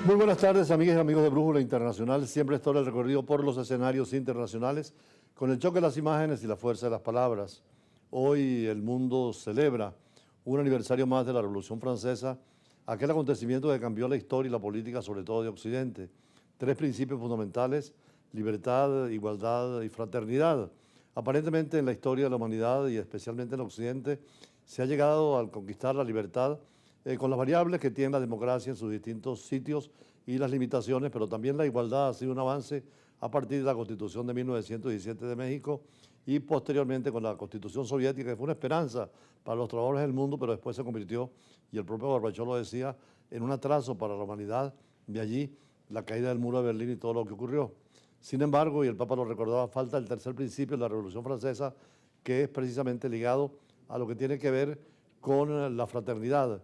Muy buenas tardes, amigas y amigos de Brújula Internacional. Siempre estoy el recorrido por los escenarios internacionales con el choque de las imágenes y la fuerza de las palabras. Hoy el mundo celebra un aniversario más de la Revolución Francesa, aquel acontecimiento que cambió la historia y la política, sobre todo de Occidente. Tres principios fundamentales: libertad, igualdad y fraternidad. Aparentemente en la historia de la humanidad y especialmente en Occidente se ha llegado a conquistar la libertad con las variables que tiene la democracia en sus distintos sitios y las limitaciones, pero también la igualdad ha sido un avance a partir de la Constitución de 1917 de México y posteriormente con la Constitución soviética, que fue una esperanza para los trabajadores del mundo, pero después se convirtió, y el propio Gorbachov lo decía, en un atraso para la humanidad. De allí la caída del muro de Berlín y todo lo que ocurrió. Sin embargo, y el Papa lo recordaba, falta el tercer principio de la Revolución Francesa, que es precisamente ligado a lo que tiene que ver con la fraternidad.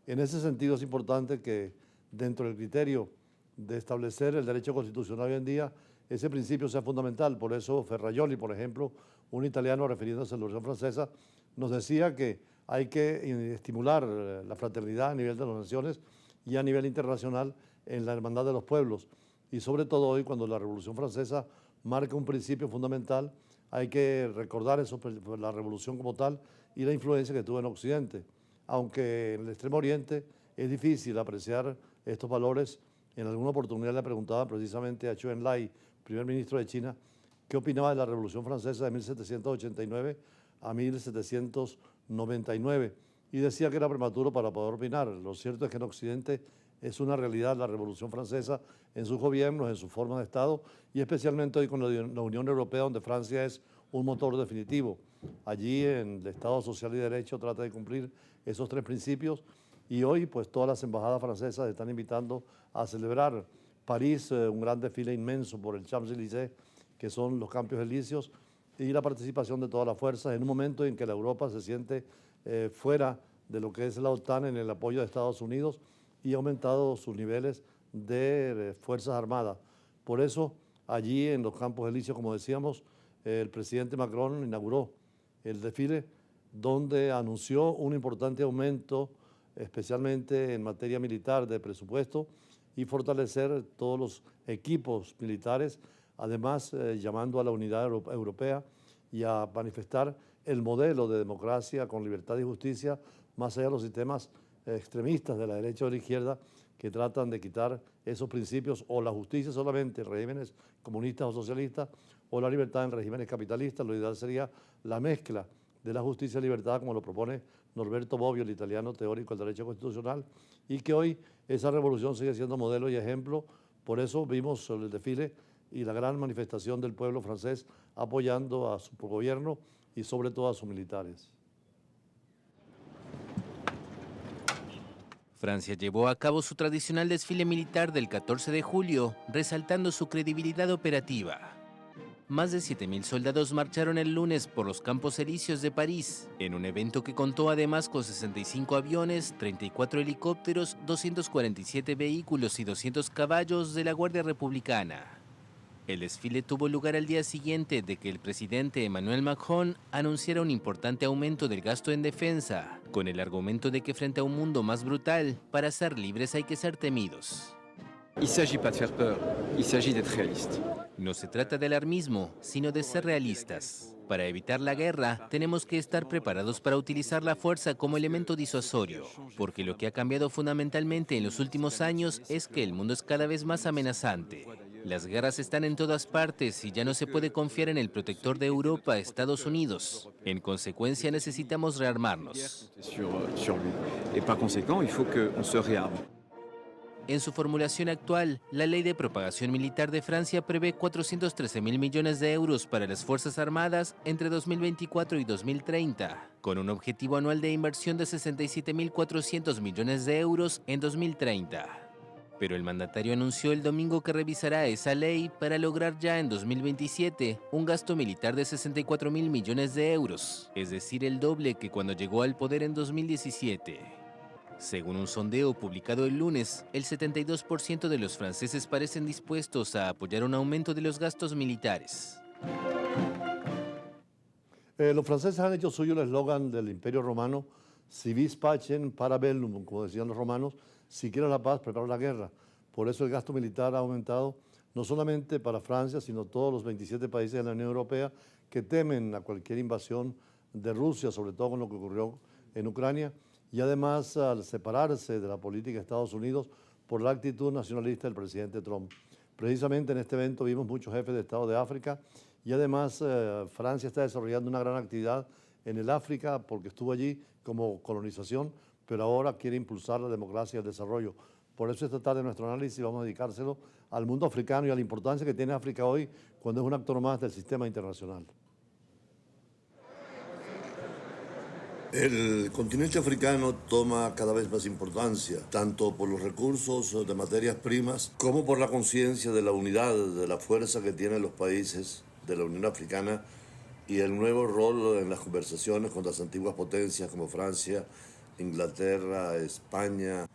En ese sentido es importante que dentro del criterio de establecer el derecho constitucional hoy en día, ese principio sea fundamental. Por eso Ferrajoli, por ejemplo, un italiano refiriéndose a la Revolución Francesa, nos decía que hay que estimular la fraternidad a nivel de las naciones y a nivel internacional en la hermandad de los pueblos. Y sobre todo hoy, cuando la Revolución Francesa marca un principio fundamental, hay que recordar eso, la revolución como tal y la influencia que tuvo en Occidente. Aunque en el Extremo Oriente es difícil apreciar estos valores. En alguna oportunidad le preguntaba precisamente a Zhou Enlai, primer ministro de China, qué opinaba de la Revolución Francesa de 1789 a 1799, y decía que era prematuro para poder opinar. Lo cierto es que en Occidente es una realidad la Revolución Francesa en sus gobiernos, en su forma de Estado, y especialmente hoy con la Unión Europea, donde Francia es un motor definitivo. Allí en el Estado Social y Derecho trata de cumplir esos tres principios, y hoy pues todas las embajadas francesas están invitando a celebrar. París, un gran desfile inmenso por el Champs-Élysées, que son los Campos Elíseos, y la participación de todas las fuerzas en un momento en que la Europa se siente fuera de lo que es la OTAN en el apoyo de Estados Unidos y ha aumentado sus niveles de Fuerzas Armadas. Por eso, allí en los Campos Elíseos, como decíamos, el presidente Macron inauguró el desfile donde anunció un importante aumento, especialmente en materia militar, de presupuesto y fortalecer todos los equipos militares, además llamando a la unidad europea y a manifestar el modelo de democracia con libertad y justicia, más allá de los sistemas extremistas de la derecha o de la izquierda que tratan de quitar esos principios, o la justicia solamente en regímenes comunistas o socialistas, o la libertad en regímenes capitalistas. Lo ideal sería la mezcla de la justicia y libertad, como lo propone Norberto Bobbio, el italiano teórico del derecho constitucional, y que hoy esa revolución sigue siendo modelo y ejemplo. Por eso vimos el desfile y la gran manifestación del pueblo francés apoyando a su gobierno y sobre todo a sus militares. Francia llevó a cabo su tradicional desfile militar del 14 de julio, resaltando su credibilidad operativa. Más de 7.000 soldados marcharon el lunes por los Campos Elíseos de París, en un evento que contó además con 65 aviones, 34 helicópteros, 247 vehículos y 200 caballos de la Guardia Republicana. El desfile tuvo lugar al día siguiente de que el presidente Emmanuel Macron anunciara un importante aumento del gasto en defensa, con el argumento de que frente a un mundo más brutal, para ser libres hay que ser temidos. Il ne s'agit pas de faire peur, il s'agit d'être réaliste. No se trata de alarmismo, sino de ser realistas. Para evitar la guerra, tenemos que estar preparados para utilizar la fuerza como elemento disuasorio, porque lo que ha cambiado fundamentalmente en los últimos años es que el mundo es cada vez más amenazante. Las guerras están en todas partes y ya no se puede confiar en el protector de Europa, Estados Unidos. En consecuencia, necesitamos rearmarnos. Sur lui. Et par conséquent, il faut qu'on se réarme. En su formulación actual, la Ley de Propagación Militar de Francia prevé 413.000 millones de euros para las Fuerzas Armadas entre 2024 y 2030, con un objetivo anual de inversión de 67.400 millones de euros en 2030. Pero el mandatario anunció el domingo que revisará esa ley para lograr ya en 2027 un gasto militar de 64.000 millones de euros, es decir, el doble que cuando llegó al poder en 2017. Según un sondeo publicado el lunes, el 72% de los franceses parecen dispuestos a apoyar un aumento de los gastos militares. Los franceses han hecho suyo el eslogan del Imperio Romano: si vis pacem, para bellum, como decían los romanos: si quieres la paz, prepara la guerra. Por eso el gasto militar ha aumentado, no solamente para Francia, sino todos los 27 países de la Unión Europea que temen a cualquier invasión de Rusia, sobre todo con lo que ocurrió en Ucrania, y además al separarse de la política de Estados Unidos por la actitud nacionalista del presidente Trump. Precisamente en este evento vimos muchos jefes de Estado de África y además Francia está desarrollando una gran actividad en el África porque estuvo allí como colonización, pero ahora quiere impulsar la democracia y el desarrollo. Por eso esta tarde nuestro análisis vamos a dedicárselo al mundo africano y a la importancia que tiene África hoy cuando es un actor más del sistema internacional. El continente africano toma cada vez más importancia, tanto por los recursos de materias primas como por la conciencia de la unidad, de la fuerza que tienen los países de la Unión Africana y el nuevo rol en las conversaciones con las antiguas potencias como Francia, Inglaterra, España,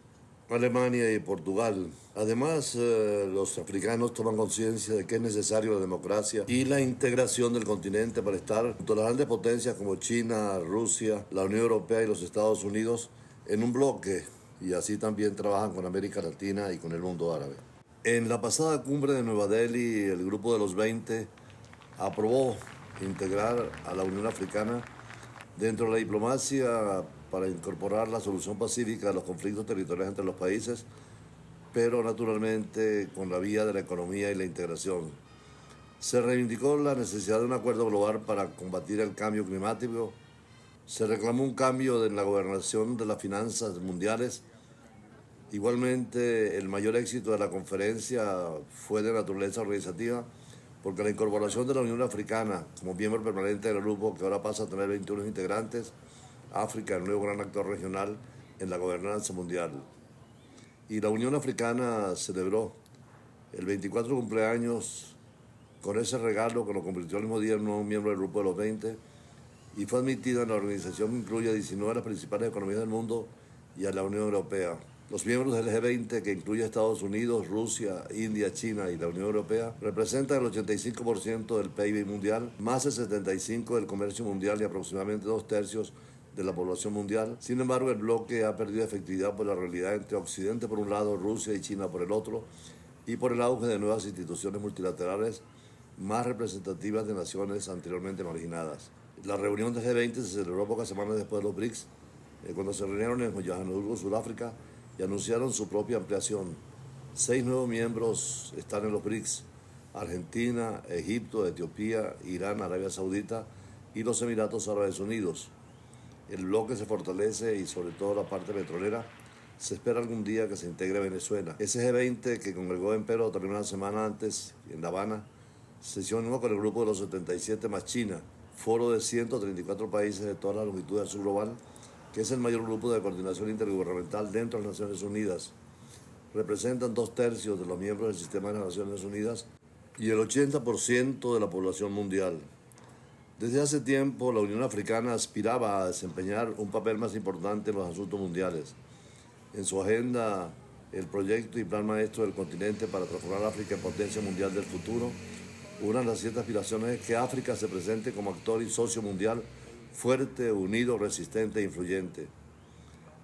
Alemania y Portugal. Además, los africanos toman conciencia de que es necesaria la democracia y la integración del continente para estar junto a las grandes potencias como China, Rusia, la Unión Europea y los Estados Unidos en un bloque, y así también trabajan con América Latina y con el mundo árabe. En la pasada cumbre de Nueva Delhi, el grupo de los 20 aprobó integrar a la Unión Africana dentro de la diplomacia para incorporar la solución pacífica de los conflictos territoriales entre los países, pero naturalmente con la vía de la economía y la integración. Se reivindicó la necesidad de un acuerdo global para combatir el cambio climático, se reclamó un cambio en la gobernación de las finanzas mundiales. Igualmente, el mayor éxito de la conferencia fue de naturaleza organizativa, porque la incorporación de la Unión Africana como miembro permanente del grupo, que ahora pasa a tener 21 integrantes, África, el nuevo gran actor regional en la gobernanza mundial. Y la Unión Africana celebró el 24 cumpleaños con ese regalo que lo convirtió al mismo día en un nuevo miembro del grupo de los 20 y fue admitida en la organización que incluye a 19 de las principales economías del mundo y a la Unión Europea. Los miembros del G20, que incluye a Estados Unidos, Rusia, India, China y la Unión Europea, representan el 85% del PIB mundial, más el 75% del comercio mundial y aproximadamente 2/3 de la población mundial. Sin embargo, el bloque ha perdido efectividad por la realidad entre Occidente por un lado, Rusia y China por el otro, y por el auge de nuevas instituciones multilaterales más representativas de naciones anteriormente marginadas. La reunión del G20 se celebró pocas semanas después de los BRICS, cuando se reunieron en Johannesburgo, Sudáfrica, y anunciaron su propia ampliación. 6 nuevos miembros están en los BRICS: Argentina, Egipto, Etiopía, Irán, Arabia Saudita y los Emiratos Árabes Unidos. El bloque se fortalece y sobre todo la parte petrolera. Se espera algún día que se integre Venezuela. Ese G20 que congregó en Perú también una semana antes en La Habana, sesionó con el grupo de los 77 más China, foro de 134 países de toda la longitud del sur global, que es el mayor grupo de coordinación intergubernamental dentro de las Naciones Unidas. Representan 2/3 de los miembros del sistema de las Naciones Unidas y el 80% de la población mundial. Desde hace tiempo, la Unión Africana aspiraba a desempeñar un papel más importante en los asuntos mundiales. En su agenda, el proyecto y plan maestro del continente para transformar a África en potencia mundial del futuro, una de las 7 aspiraciones es que África se presente como actor y socio mundial fuerte, unido, resistente e influyente.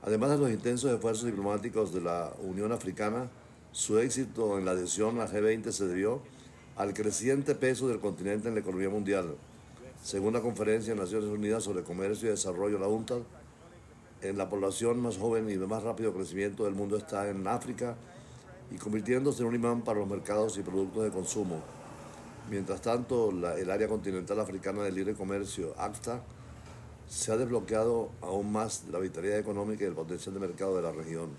Además de los intensos esfuerzos diplomáticos de la Unión Africana, su éxito en la adhesión al G20 se debió al creciente peso del continente en la economía mundial. Según la Conferencia de Naciones Unidas sobre Comercio y Desarrollo, la UNCTAD, en la población más joven y de más rápido crecimiento del mundo está en África y convirtiéndose en un imán para los mercados y productos de consumo. Mientras tanto, el área continental africana de libre comercio, ACTA, se ha desbloqueado aún más de la vitalidad económica y el potencial de mercado de la región.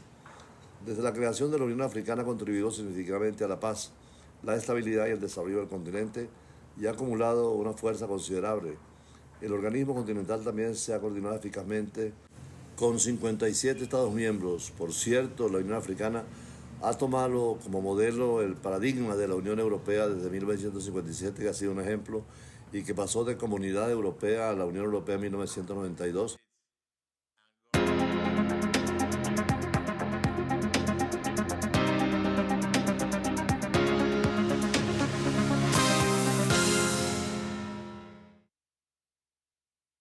Desde la creación de la Unión Africana ha contribuido significativamente a la paz, la estabilidad y el desarrollo del continente y ha acumulado una fuerza considerable. El organismo continental también se ha coordinado eficazmente con 57 Estados miembros. Por cierto, la Unión Africana ha tomado como modelo el paradigma de la Unión Europea desde 1957, que ha sido un ejemplo, y que pasó de Comunidad Europea a la Unión Europea en 1992.